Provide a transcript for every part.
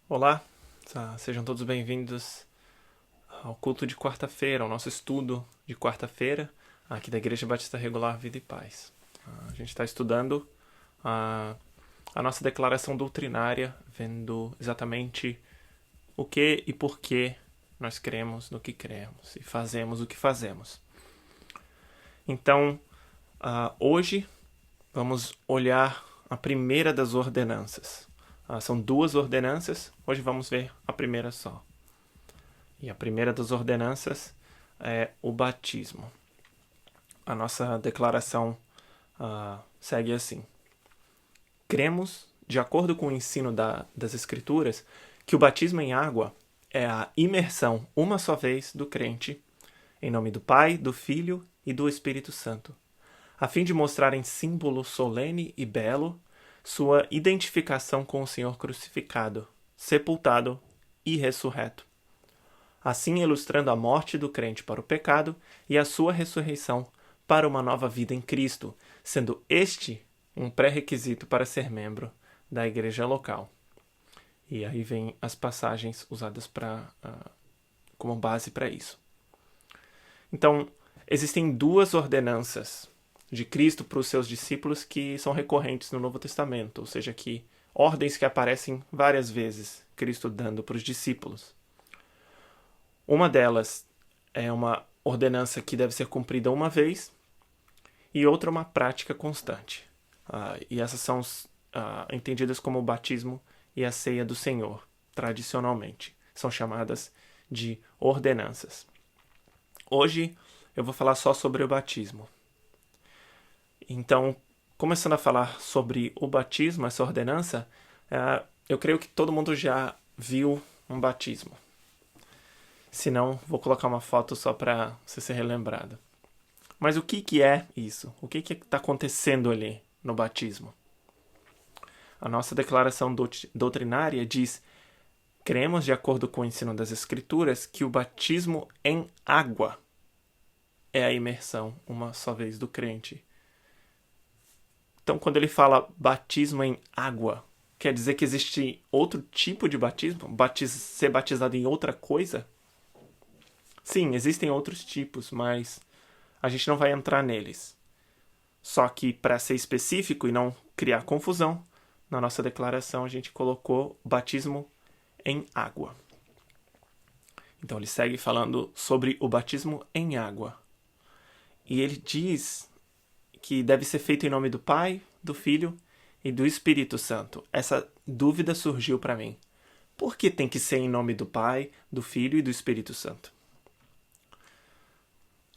Olá, sejam todos bem-vindos ao culto de quarta-feira, ao nosso estudo de quarta-feira, aqui da Igreja Batista Regular Vida e Paz. A gente está estudando a nossa declaração doutrinária, vendo exatamente o que e por que nós cremos no que cremos e fazemos o que fazemos. Então, hoje vamos olhar a primeira das ordenanças. São duas ordenanças, hoje vamos ver a primeira só. E a primeira das ordenanças é o batismo. A nossa declaração segue assim. Cremos, de acordo com o ensino das Escrituras, que o batismo em água é a imersão uma só vez do crente, em nome do Pai, do Filho e do Espírito Santo, a fim de mostrar em símbolo solene e belo sua identificação com o Senhor crucificado, sepultado e ressurreto. Assim ilustrando a morte do crente para o pecado e a sua ressurreição para uma nova vida em Cristo, sendo este um pré-requisito para ser membro da igreja local. E aí vem as passagens usadas como base para isso. Então, existem duas ordenanças de Cristo para os seus discípulos que são recorrentes no Novo Testamento, ou seja, que ordens que aparecem várias vezes, Cristo dando para os discípulos. Uma delas é uma ordenança que deve ser cumprida uma vez e outra uma prática constante. E essas são entendidas como o batismo e a ceia do Senhor, tradicionalmente. São chamadas de ordenanças. Hoje eu vou falar só sobre o batismo. Então, começando a falar sobre o batismo, essa ordenança, eu creio que todo mundo já viu um batismo. Se não, vou colocar uma foto só para você ser relembrado. Mas o que é isso? O que está acontecendo ali no batismo? A nossa declaração doutrinária diz: cremos, de acordo com o ensino das Escrituras, que o batismo em água é a imersão uma só vez do crente. Então, quando ele fala batismo em água, quer dizer que existe outro tipo de batismo? Ser batizado em outra coisa? Sim, existem outros tipos, mas a gente não vai entrar neles. Só que, para ser específico e não criar confusão, na nossa declaração a gente colocou batismo em água. Então, ele segue falando sobre o batismo em água. E ele diz que deve ser feito em nome do Pai, do Filho e do Espírito Santo. Essa dúvida surgiu para mim. Por que tem que ser em nome do Pai, do Filho e do Espírito Santo?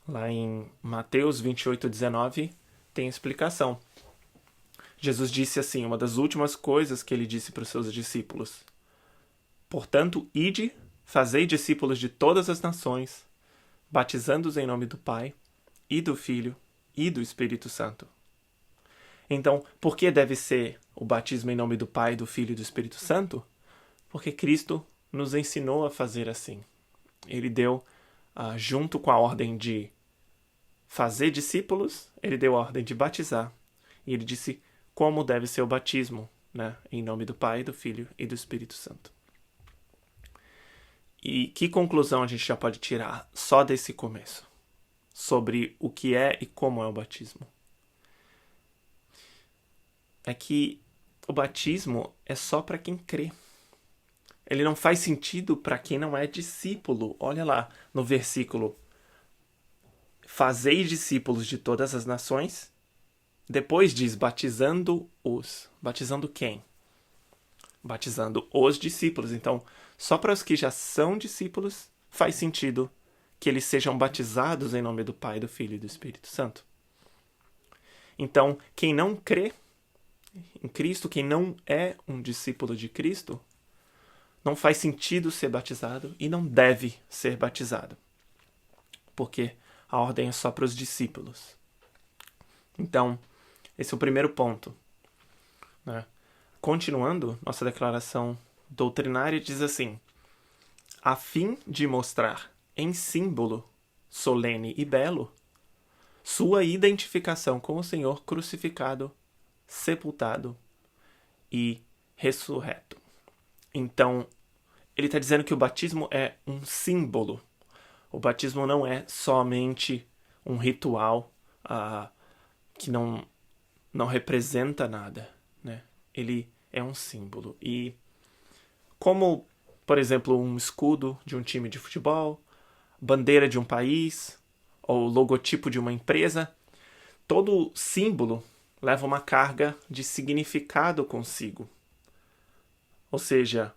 Lá em Mateus 28:19 tem explicação. Jesus disse assim, uma das últimas coisas que ele disse para os seus discípulos: portanto, ide, fazei discípulos de todas as nações, batizando-os em nome do Pai, e do Filho, e do Espírito Santo. Então, por que deve ser o batismo em nome do Pai, do Filho e do Espírito Santo? Porque Cristo nos ensinou a fazer assim. Ele deu, junto com a ordem de fazer discípulos, ele deu a ordem de batizar. E ele disse como deve ser o batismo, né? Em nome do Pai, do Filho e do Espírito Santo. E que conclusão a gente já pode tirar só desse começo? Sobre o que é e como é o batismo. É que o batismo é só para quem crê. Ele não faz sentido para quem não é discípulo. Olha lá no versículo: fazei discípulos de todas as nações. Depois diz batizando-os. Batizando quem? Batizando os discípulos. Então, só para os que já são discípulos faz sentido que eles sejam batizados em nome do Pai, do Filho e do Espírito Santo. Então, quem não crê em Cristo, quem não é um discípulo de Cristo, não faz sentido ser batizado e não deve ser batizado. Porque a ordem é só para os discípulos. Então, esse é o primeiro ponto, né? Continuando, nossa declaração doutrinária diz assim: a fim de mostrar em símbolo solene e belo sua identificação com o Senhor crucificado, sepultado e ressurreto. Então, ele está dizendo que o batismo é um símbolo. O batismo não é somente um ritual que não representa nada, né? Ele é um símbolo. E como, por exemplo, um escudo de um time de futebol, bandeira de um país ou logotipo de uma empresa, todo símbolo leva uma carga de significado consigo. Ou seja,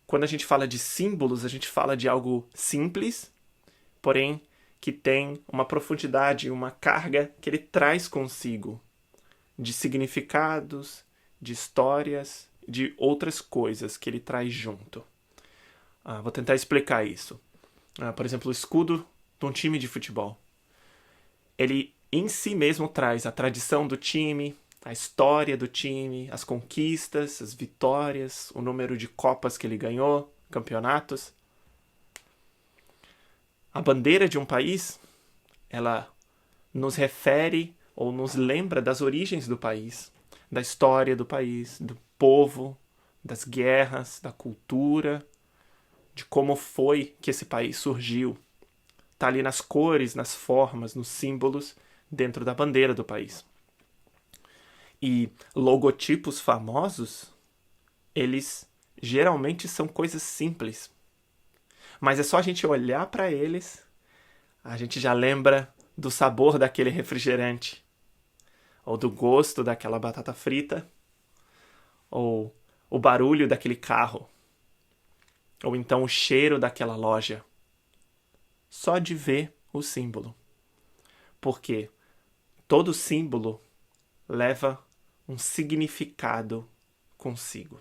quando a gente fala de símbolos, a gente fala de algo simples, porém que tem uma profundidade, uma carga que ele traz consigo de significados, de histórias, de outras coisas que ele traz junto. Vou tentar explicar isso. Por exemplo, o escudo de um time de futebol. Ele em si mesmo traz a tradição do time, a história do time, as conquistas, as vitórias, o número de copas que ele ganhou, campeonatos. A bandeira de um país, ela nos refere ou nos lembra das origens do país, da história do país, do povo, das guerras, da cultura, de como foi que esse país surgiu. Está ali nas cores, nas formas, nos símbolos dentro da bandeira do país. E logotipos famosos, eles geralmente são coisas simples. Mas é só a gente olhar para eles, a gente já lembra do sabor daquele refrigerante, ou do gosto daquela batata frita, ou o barulho daquele carro, ou então o cheiro daquela loja. Só de ver o símbolo. Porque todo símbolo leva um significado consigo.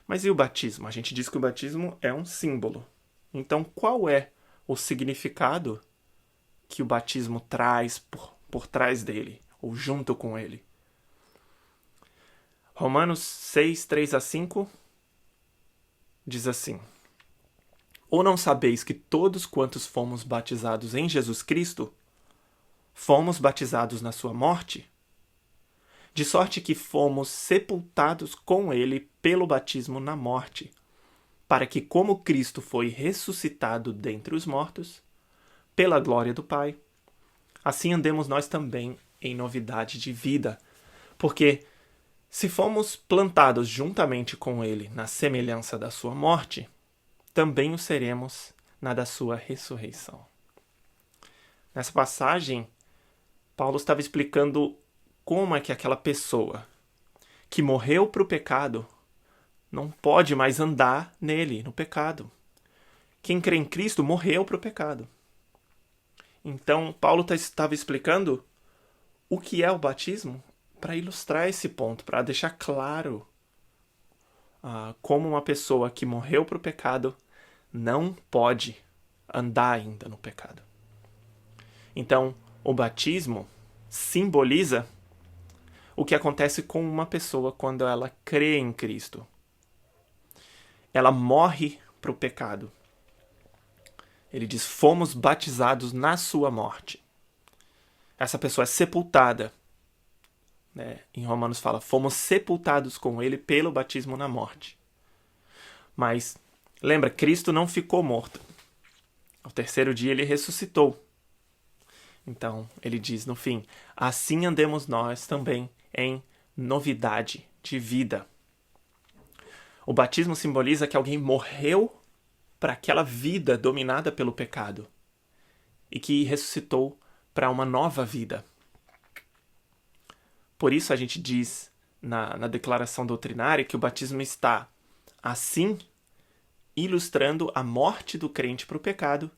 Mas e o batismo? A gente diz que o batismo é um símbolo. Então, qual é o significado que o batismo traz por trás dele, ou junto com ele? Romanos 6, 3-5 diz assim: Ou não sabeis que todos quantos fomos batizados em Jesus Cristo, fomos batizados na sua morte? De sorte que fomos sepultados com ele pelo batismo na morte, para que, como Cristo foi ressuscitado dentre os mortos, pela glória do Pai, assim andemos nós também em novidade de vida. Porque, se fomos plantados juntamente com ele na semelhança da sua morte, também o seremos na da sua ressurreição. Nessa passagem, Paulo estava explicando como é que aquela pessoa que morreu para o pecado não pode mais andar nele, no pecado. Quem crê em Cristo morreu para o pecado. Então, Paulo estava explicando o que é o batismo para ilustrar esse ponto, para deixar claro como uma pessoa que morreu para o pecado não pode andar ainda no pecado. Então, o batismo simboliza o que acontece com uma pessoa quando ela crê em Cristo. Ela morre para o pecado. Ele diz, fomos batizados na sua morte. Essa pessoa é sepultada. Em Romanos fala, fomos sepultados com ele pelo batismo na morte. Mas, lembra, Cristo não ficou morto. Ao terceiro dia ele ressuscitou. Então, ele diz no fim, assim andemos nós também em novidade de vida. O batismo simboliza que alguém morreu para aquela vida dominada pelo pecado e que ressuscitou para uma nova vida. Por isso a gente diz na declaração doutrinária que o batismo está, assim, ilustrando a morte do crente para o pecado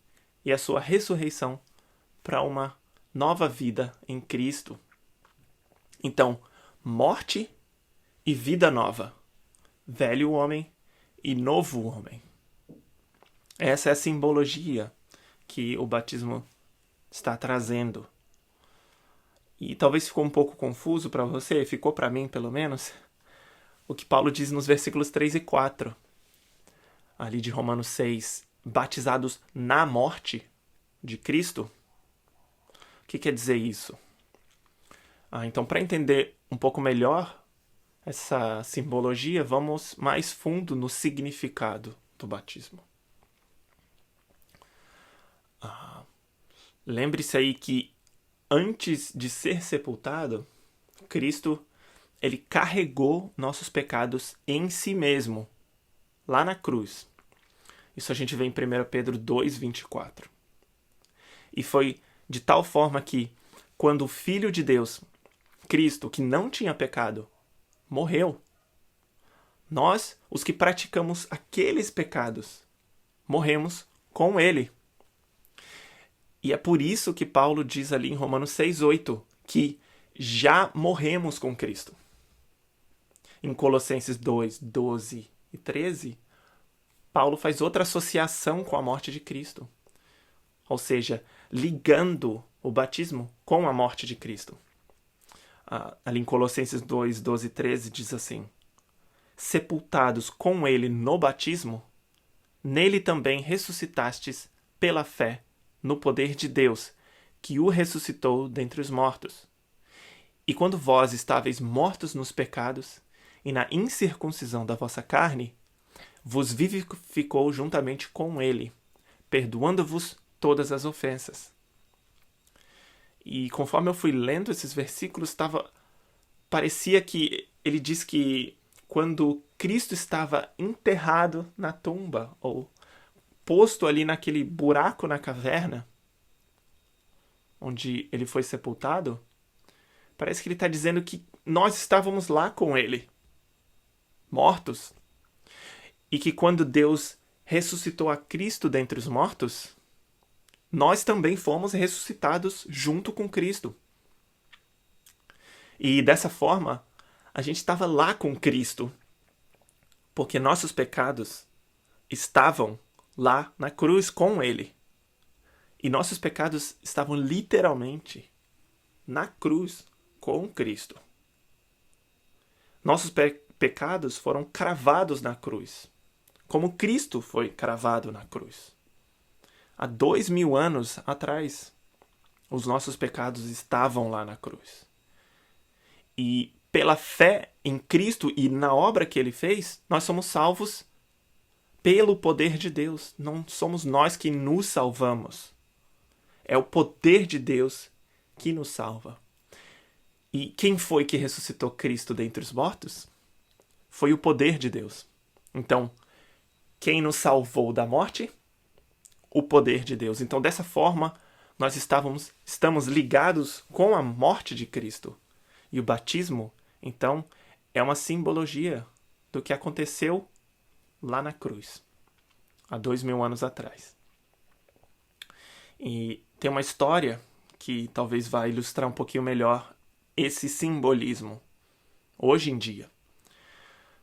e a sua ressurreição para uma nova vida em Cristo. Então, morte e vida nova. Velho homem e novo homem. Essa é a simbologia que o batismo está trazendo. E talvez ficou um pouco confuso para você, ficou para mim pelo menos, o que Paulo diz nos versículos 3 e 4, ali de Romanos 6, batizados na morte de Cristo. O que quer dizer isso? Então, para entender um pouco melhor essa simbologia, vamos mais fundo no significado do batismo. Lembre-se aí que antes de ser sepultado, Cristo ele carregou nossos pecados em si mesmo, lá na cruz. Isso a gente vê em 1 Pedro 2:24. E foi de tal forma que, quando o Filho de Deus, Cristo, que não tinha pecado, morreu, nós, os que praticamos aqueles pecados, morremos com ele. E é por isso que Paulo diz ali em Romanos 6:8 que já morremos com Cristo. Em Colossenses 2:12 e 13, Paulo faz outra associação com a morte de Cristo. Ou seja, ligando o batismo com a morte de Cristo. Ali em Colossenses 2:12 e 13 diz assim: sepultados com ele no batismo, nele também ressuscitastes pela fé no poder de Deus, que o ressuscitou dentre os mortos. E quando vós estáveis mortos nos pecados e na incircuncisão da vossa carne, vos vivificou juntamente com ele, perdoando-vos todas as ofensas. E conforme eu fui lendo esses versículos, parecia que ele diz que quando Cristo estava enterrado na tumba, ou posto ali naquele buraco na caverna, onde ele foi sepultado, parece que ele está dizendo que nós estávamos lá com ele, mortos. E que quando Deus ressuscitou a Cristo dentre os mortos, nós também fomos ressuscitados junto com Cristo. E dessa forma, a gente estava lá com Cristo, porque nossos pecados estavam lá na cruz com ele. E nossos pecados estavam literalmente na cruz com Cristo. Nossos pecados foram cravados na cruz, como Cristo foi cravado na cruz. Há 2000 anos atrás, os nossos pecados estavam lá na cruz. E pela fé em Cristo e na obra que ele fez, nós somos salvos pelo poder de Deus. Não somos nós que nos salvamos. É o poder de Deus que nos salva. E quem foi que ressuscitou Cristo dentre os mortos? Foi o poder de Deus. Então, quem nos salvou da morte? O poder de Deus. Então, dessa forma, nós estamos ligados com a morte de Cristo. E o batismo, então, é uma simbologia do que aconteceu lá na cruz, há 2000 anos atrás. E tem uma história que talvez vá ilustrar um pouquinho melhor esse simbolismo hoje em dia.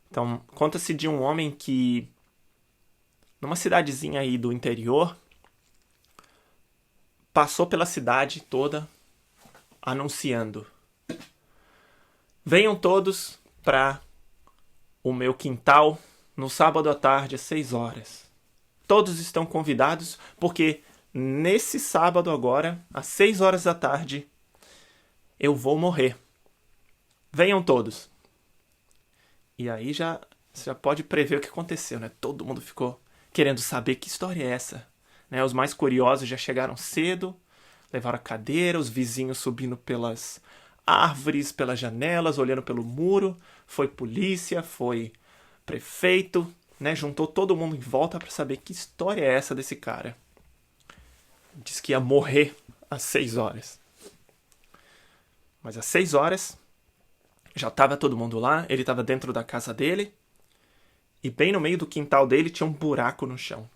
Então, conta-se de um homem que, numa cidadezinha aí do interior, passou pela cidade toda anunciando: venham todos para o meu quintal no sábado à tarde às 6 horas. Todos estão convidados porque nesse sábado agora, às 6 horas da tarde, eu vou morrer. Venham todos. E aí você já pode prever o que aconteceu, né? Todo mundo ficou querendo saber que história é essa. Né? Os mais curiosos já chegaram cedo, levaram a cadeira, os vizinhos subindo pelas árvores, pelas janelas, olhando pelo muro. Foi polícia, foi prefeito, né? Juntou todo mundo em volta para saber que história é essa desse cara. Diz que ia morrer às 6 horas. Mas às 6 horas, já estava todo mundo lá, ele estava dentro da casa dele, e bem no meio do quintal dele tinha um buraco no chão.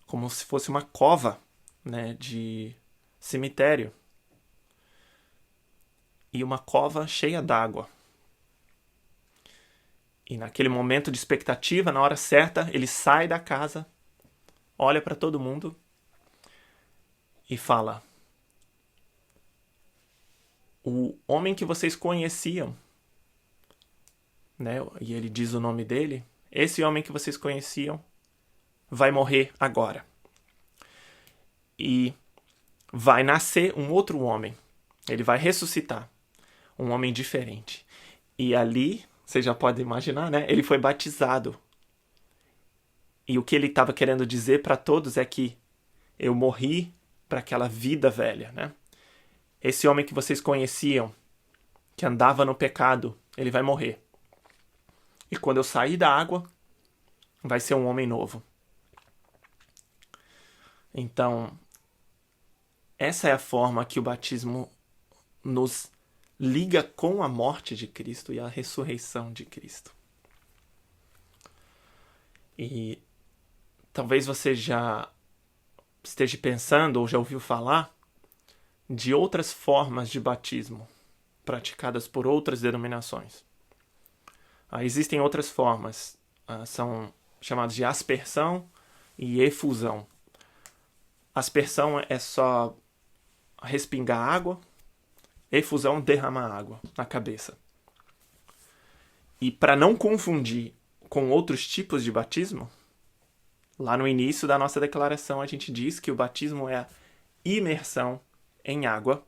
Como se fosse uma cova, né, de cemitério. E uma cova cheia d'água. E naquele momento de expectativa, na hora certa, ele sai da casa, olha para todo mundo e fala: o homem que vocês conheciam, né? E ele diz o nome dele. Esse homem que vocês conheciam vai morrer agora. E vai nascer um outro homem. Ele vai ressuscitar. Um homem diferente. E ali, você já pode imaginar, né? Ele foi batizado. E o que ele estava querendo dizer para todos é que eu morri para aquela vida velha, né? Esse homem que vocês conheciam, que andava no pecado, ele vai morrer. E quando eu sair da água, vai ser um homem novo. Então, essa é a forma que o batismo nos liga com a morte de Cristo e a ressurreição de Cristo. E talvez você já esteja pensando ou já ouviu falar de outras formas de batismo praticadas por outras denominações. Existem outras formas, são chamadas de aspersão e efusão. Aspersão é só respingar água, efusão derramar água na cabeça. E para não confundir com outros tipos de batismo, lá no início da nossa declaração a gente diz que o batismo é a imersão em água.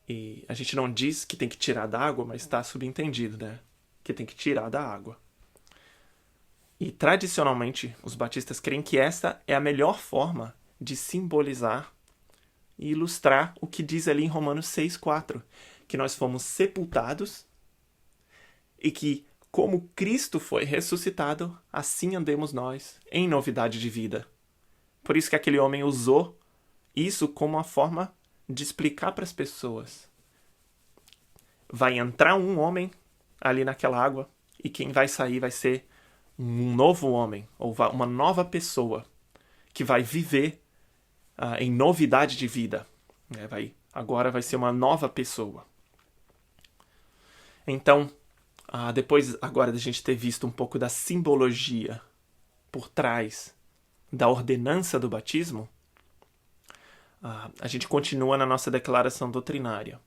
E a gente não diz que tem que tirar da água, mas está subentendido, né? Que tem que tirar da água. E tradicionalmente os batistas creem que esta é a melhor forma de simbolizar e ilustrar o que diz ali em Romanos 6,4, que nós fomos sepultados e que, como Cristo foi ressuscitado, assim andemos nós em novidade de vida. Por isso que aquele homem usou isso como uma forma de explicar para as pessoas. Vai entrar um homem ali naquela água e quem vai sair vai ser um novo homem, ou uma nova pessoa que vai viver em novidade de vida. Agora vai ser uma nova pessoa. Então, depois agora da gente ter visto um pouco da simbologia por trás da ordenança do batismo, a gente continua na nossa declaração doutrinária.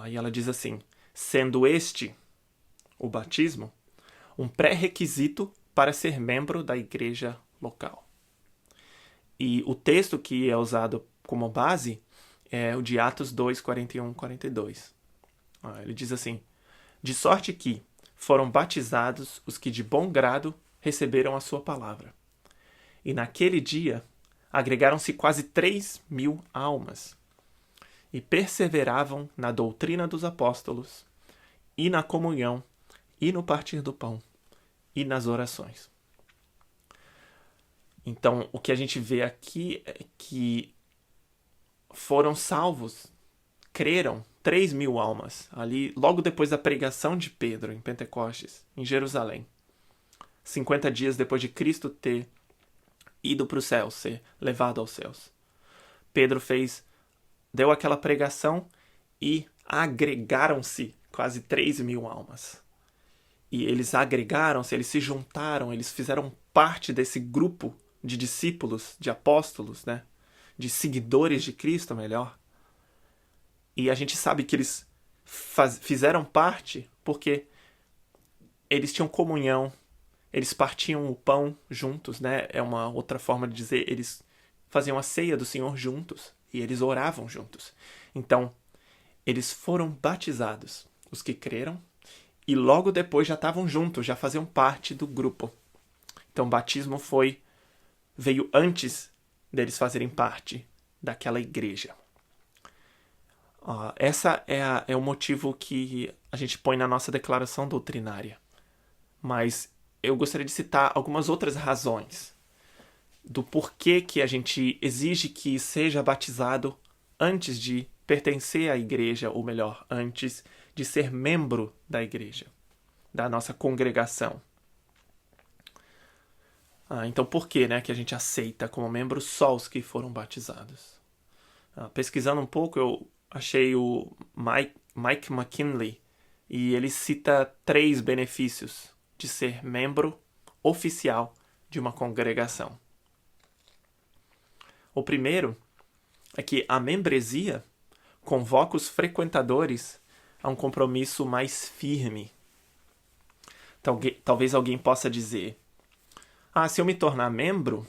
E ela diz assim: sendo este, o batismo, um pré-requisito para ser membro da igreja local. E o texto que é usado como base é o de Atos 2, 41 e 42. Ele diz assim: de sorte que foram batizados os que de bom grado receberam a sua palavra. E naquele dia agregaram-se quase 3.000 almas e perseveravam na doutrina dos apóstolos e na comunhão e no partir do pão e nas orações. Então, o que a gente vê aqui é que foram salvos, creram 3.000 almas, ali logo depois da pregação de Pedro em Pentecostes, em Jerusalém. 50 dias depois de Cristo ter ido para o céu, ser levado aos céus. Pedro deu aquela pregação e agregaram-se quase 3.000 almas. E eles agregaram-se, eles se juntaram, eles fizeram parte desse grupo de discípulos, de apóstolos, né? De seguidores de Cristo, melhor. E a gente sabe que eles fizeram parte porque eles tinham comunhão, eles partiam o pão juntos, né? É uma outra forma de dizer, eles faziam a ceia do Senhor juntos e eles oravam juntos. Então, eles foram batizados, os que creram, e logo depois já estavam juntos, já faziam parte do grupo. Então, o batismo veio antes deles fazerem parte daquela igreja. Essa é o motivo que a gente põe na nossa declaração doutrinária. Mas eu gostaria de citar algumas outras razões do porquê que a gente exige que seja batizado antes de pertencer à igreja, ou melhor, antes de ser membro da igreja, da nossa congregação. Então por que, né, que a gente aceita como membro só os que foram batizados? Pesquisando um pouco, eu achei o Mike McKinley e ele cita 3 benefícios de ser membro oficial de uma congregação. O primeiro é que a membresia convoca os frequentadores a um compromisso mais firme. Talvez alguém possa dizer: se eu me tornar membro,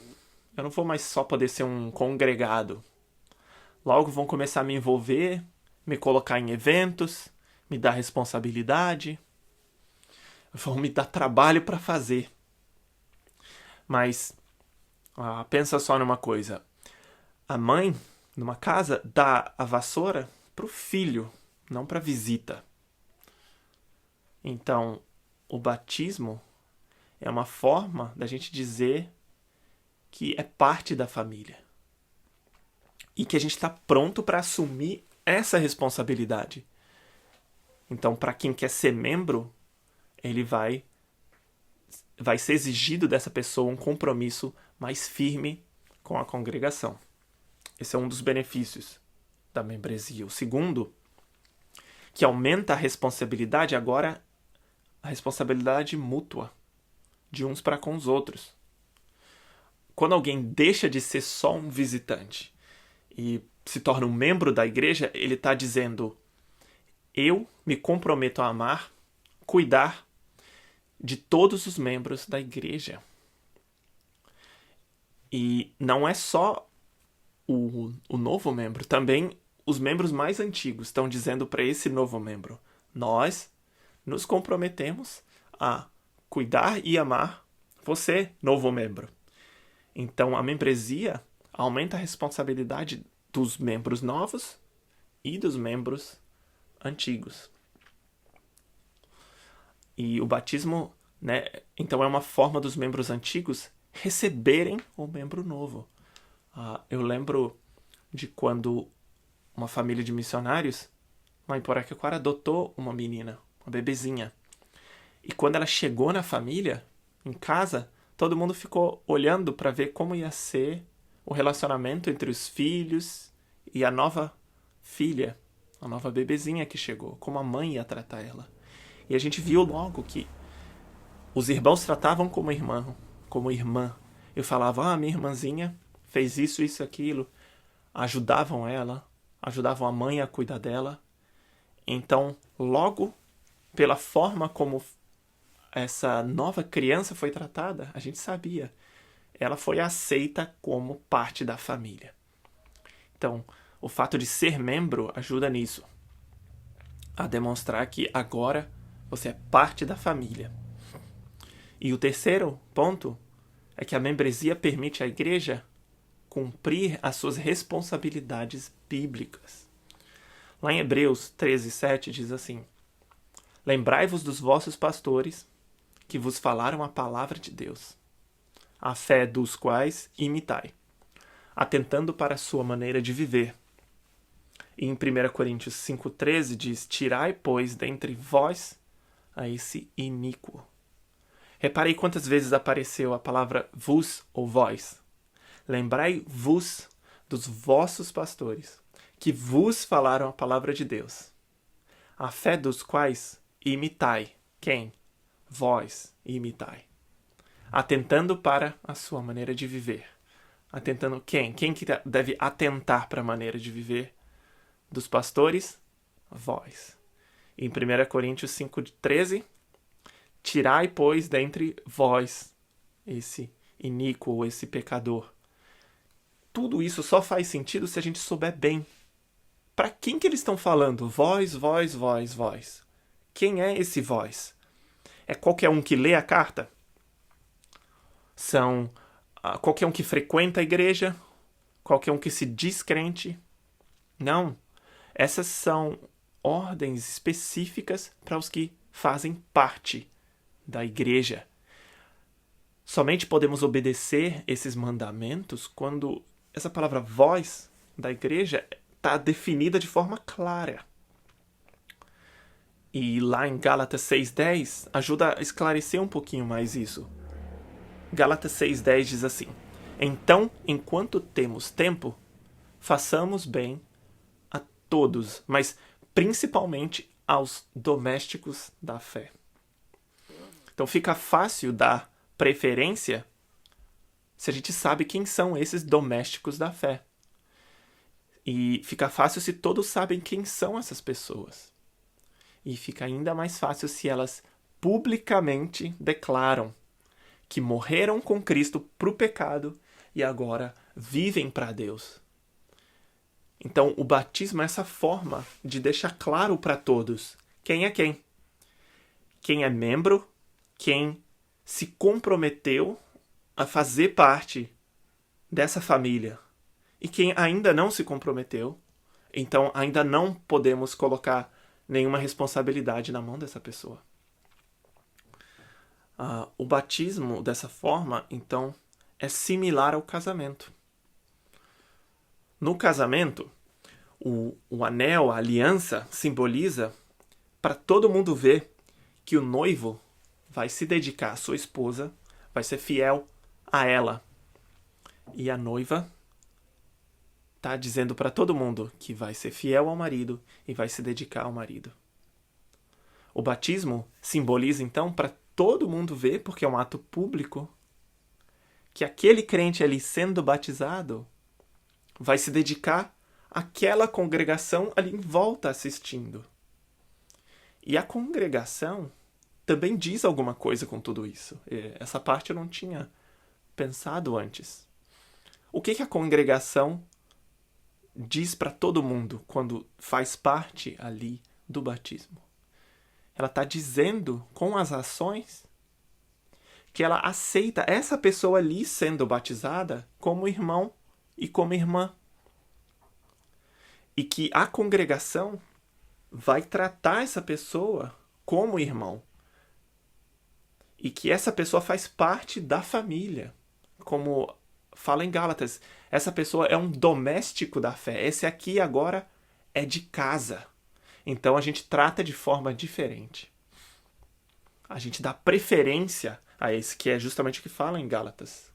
eu não vou mais só poder ser um congregado. Logo vão começar a me envolver, me colocar em eventos, me dar responsabilidade, vão me dar trabalho para fazer. Mas pensa só numa coisa. A mãe, numa casa, dá a vassoura pro filho, não para visita. Então, o batismo é uma forma da gente dizer que é parte da família. E que a gente está pronto para assumir essa responsabilidade. Então, para quem quer ser membro, ele vai ser exigido dessa pessoa um compromisso mais firme com a congregação. Esse é um dos benefícios da membresia. O segundo, que aumenta a responsabilidade, agora a responsabilidade mútua de uns para com os outros. Quando alguém deixa de ser só um visitante e se torna um membro da igreja, ele está dizendo: eu me comprometo a amar, cuidar de todos os membros da igreja. E não é só o novo membro, também os membros mais antigos estão dizendo para esse novo membro: nós nos comprometemos a cuidar e amar você, novo membro. Então a membresia aumenta a responsabilidade dos membros novos e dos membros antigos. E o batismo, né, então é uma forma dos membros antigos receberem o membro novo. Eu lembro de quando uma família de missionários lá em Poraquequara adotou uma menina, uma bebezinha. E quando ela chegou na família, em casa, todo mundo ficou olhando para ver como ia ser o relacionamento entre os filhos e a nova filha, a nova bebezinha que chegou, como a mãe ia tratar ela. E a gente viu logo que os irmãos tratavam como irmã. Eu falava: minha irmãzinha fez isso, isso, aquilo. Ajudavam ela, ajudavam a mãe a cuidar dela. Então, logo, pela forma como essa nova criança foi tratada, a gente sabia. Ela foi aceita como parte da família. Então, o fato de ser membro ajuda nisso. A demonstrar que agora você é parte da família. E o terceiro ponto é que a membresia permite à igreja cumprir as suas responsabilidades bíblicas. Lá em Hebreus 13:7 diz assim: lembrai-vos dos vossos pastores que vos falaram a palavra de Deus, a fé dos quais imitai, atentando para a sua maneira de viver. E em 1 Coríntios 5:13 diz: tirai, pois, dentre vós a esse iníquo. Reparei quantas vezes apareceu a palavra vos ou vós. Lembrai-vos dos vossos pastores, que vos falaram a palavra de Deus, a fé dos quais imitai. Quem? Vós imitai. Atentando para a sua maneira de viver. Atentando quem? Quem que deve atentar para a maneira de viver dos pastores? Vós. Em 1 Coríntios 5:13, tirai, pois, dentre vós esse iníquo ou esse pecador. Tudo isso só faz sentido se a gente souber bem. Para quem que eles estão falando? Vós, vós, vós, vós. Quem é esse vós? É qualquer um que lê a carta? São qualquer um que frequenta a igreja? Qualquer um que se diz crente? Não. Essas são ordens específicas para os que fazem parte da igreja. Somente podemos obedecer esses mandamentos quando essa palavra vós da igreja está definida de forma clara. E lá em Gálatas 6:10 ajuda a esclarecer um pouquinho mais isso. Gálatas 6:10 diz assim: então, enquanto temos tempo, façamos bem a todos, mas principalmente aos domésticos da fé. Então fica fácil dar preferência se a gente sabe quem são esses domésticos da fé. E fica fácil se todos sabem quem são essas pessoas. E fica ainda mais fácil se elas publicamente declaram que morreram com Cristo para o pecado e agora vivem para Deus. Então, o batismo é essa forma de deixar claro para todos quem é quem. Quem é membro, quem se comprometeu a fazer parte dessa família. E quem ainda não se comprometeu, então ainda não podemos colocar nenhuma responsabilidade na mão dessa pessoa. O batismo, dessa forma, então, é similar ao casamento. No casamento, o anel, a aliança, simboliza para todo mundo ver que o noivo vai se dedicar à sua esposa, vai ser fiel a ela. E a noiva está dizendo para todo mundo que vai ser fiel ao marido e vai se dedicar ao marido. O batismo simboliza, então, para todo mundo ver, porque é um ato público, que aquele crente ali sendo batizado vai se dedicar àquela congregação ali em volta assistindo. E a congregação também diz alguma coisa com tudo isso. Essa parte eu não tinha pensado antes. O que a congregação diz para todo mundo quando faz parte ali do batismo? Ela está dizendo com as ações que ela aceita essa pessoa ali sendo batizada como irmão e como irmã. E que a congregação vai tratar essa pessoa como irmão. E que essa pessoa faz parte da família. Como fala em Gálatas, essa pessoa é um doméstico da fé. Esse aqui agora é de casa. Então a gente trata de forma diferente. A gente dá preferência a esse, que é justamente o que fala em Gálatas.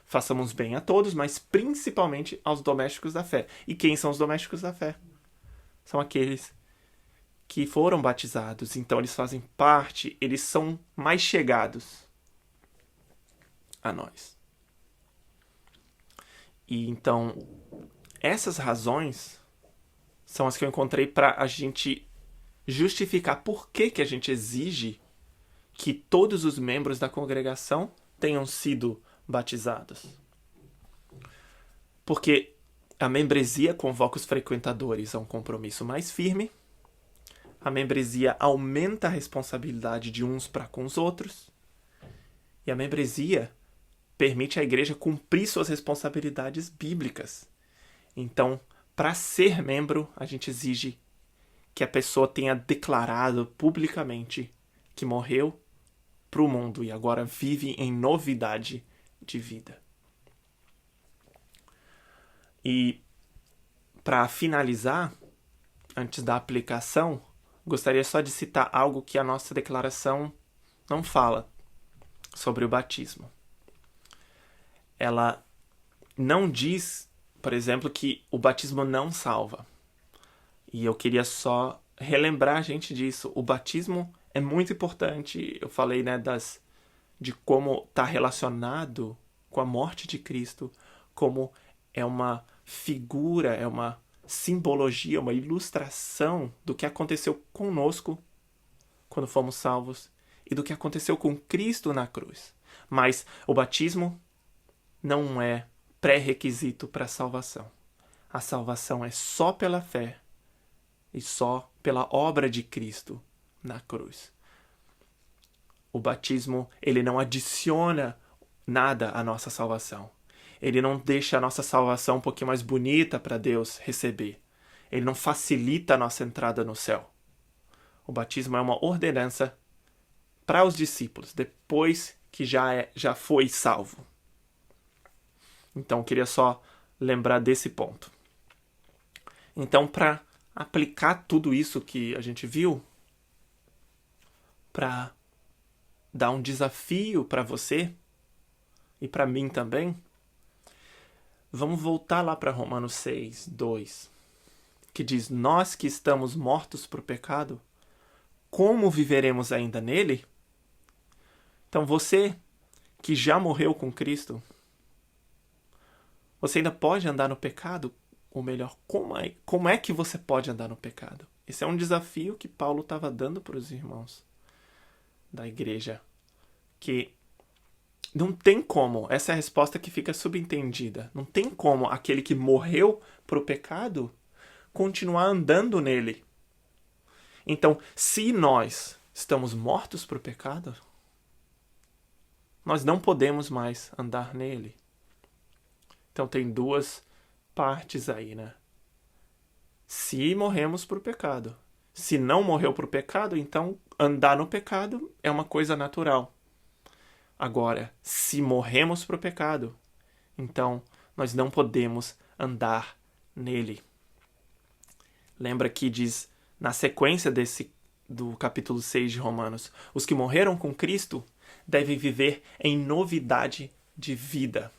Façamos bem a todos, mas principalmente aos domésticos da fé. E quem são os domésticos da fé? São aqueles que foram batizados, então eles fazem parte, eles são mais chegados a nós. E então, essas razões são as que eu encontrei para a gente justificar por que a gente exige que todos os membros da congregação tenham sido batizados. Porque a membresia convoca os frequentadores a um compromisso mais firme. A membresia aumenta a responsabilidade de uns para com os outros. E a membresia permite à igreja cumprir suas responsabilidades bíblicas. Então, para ser membro, a gente exige que a pessoa tenha declarado publicamente que morreu para o mundo e agora vive em novidade de vida. E, para finalizar, antes da aplicação, gostaria só de citar algo que a nossa declaração não fala sobre o batismo. Ela não diz, por exemplo, que o batismo não salva. E eu queria só relembrar a gente disso. O batismo é muito importante. Eu falei, de como está relacionado com a morte de Cristo, como é uma figura, é uma simbologia, uma ilustração do que aconteceu conosco quando fomos salvos e do que aconteceu com Cristo na cruz. Mas o batismo não é pré-requisito para a salvação. A salvação é só pela fé e só pela obra de Cristo na cruz. O batismo, ele não adiciona nada à nossa salvação. Ele não deixa a nossa salvação um pouquinho mais bonita para Deus receber. Ele não facilita a nossa entrada no céu. O batismo é uma ordenança para os discípulos, depois que já foi salvo. Então, eu queria só lembrar desse ponto. Então, para aplicar tudo isso que a gente viu, para dar um desafio para você e para mim também, vamos voltar lá para Romanos 6, 2, que diz: nós que estamos mortos para o pecado, como viveremos ainda nele? Então você que já morreu com Cristo, você ainda pode andar no pecado? Ou melhor, como é que você pode andar no pecado? Esse é um desafio que Paulo estava dando para os irmãos da igreja. Que não tem como, essa é a resposta que fica subentendida. Não tem como aquele que morreu para o pecado continuar andando nele. Então, se nós estamos mortos para o pecado, nós não podemos mais andar nele. Então tem duas partes aí, né? Se morremos para o pecado. Se não morreu para o pecado, então andar no pecado é uma coisa natural. Agora, se morremos para o pecado, então nós não podemos andar nele. Lembra que diz, na sequência do capítulo 6 de Romanos, os que morreram com Cristo devem viver em novidade de vida.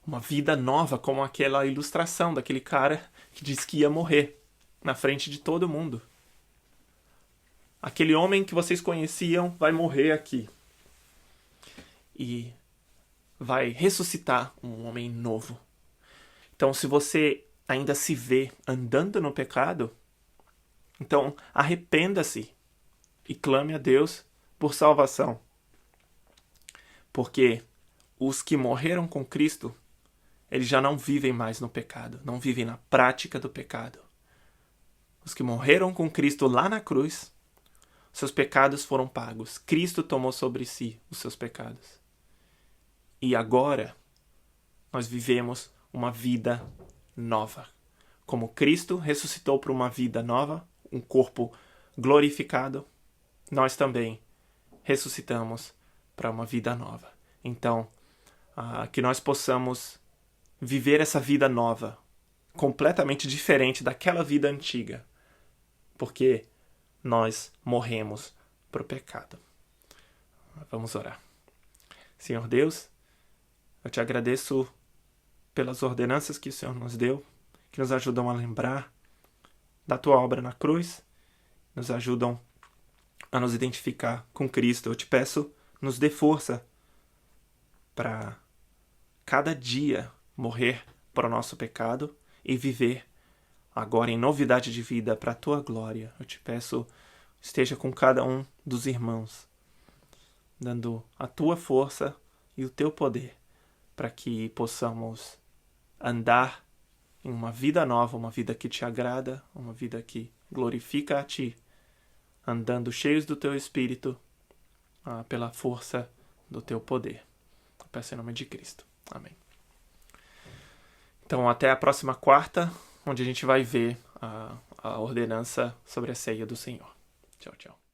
Uma vida nova, como aquela ilustração daquele cara que disse que ia morrer na frente de todo mundo. Aquele homem que vocês conheciam vai morrer aqui. E vai ressuscitar um homem novo. Então, se você ainda se vê andando no pecado, então arrependa-se e clame a Deus por salvação. Porque os que morreram com Cristo, eles já não vivem mais no pecado, não vivem na prática do pecado. Os que morreram com Cristo lá na cruz, seus pecados foram pagos. Cristo tomou sobre si os seus pecados. E agora, nós vivemos uma vida nova. Como Cristo ressuscitou para uma vida nova, um corpo glorificado, nós também ressuscitamos para uma vida nova. Então, que nós possamos viver essa vida nova, completamente diferente daquela vida antiga, porque nós morremos para o pecado. Vamos orar. Senhor Deus, eu te agradeço pelas ordenanças que o Senhor nos deu, que nos ajudam a lembrar da tua obra na cruz, nos ajudam a nos identificar com Cristo. Eu te peço, nos dê força para cada dia morrer para o nosso pecado e viver agora em novidade de vida para a tua glória. Eu te peço, esteja com cada um dos irmãos, dando a tua força e o teu poder para que possamos andar em uma vida nova, uma vida que te agrada, uma vida que glorifica a ti, andando cheios do teu Espírito, pela força do teu poder. Eu peço em nome de Cristo. Amém. Então, até a próxima quarta, onde a gente vai ver a ordenança sobre a ceia do Senhor. Tchau, tchau.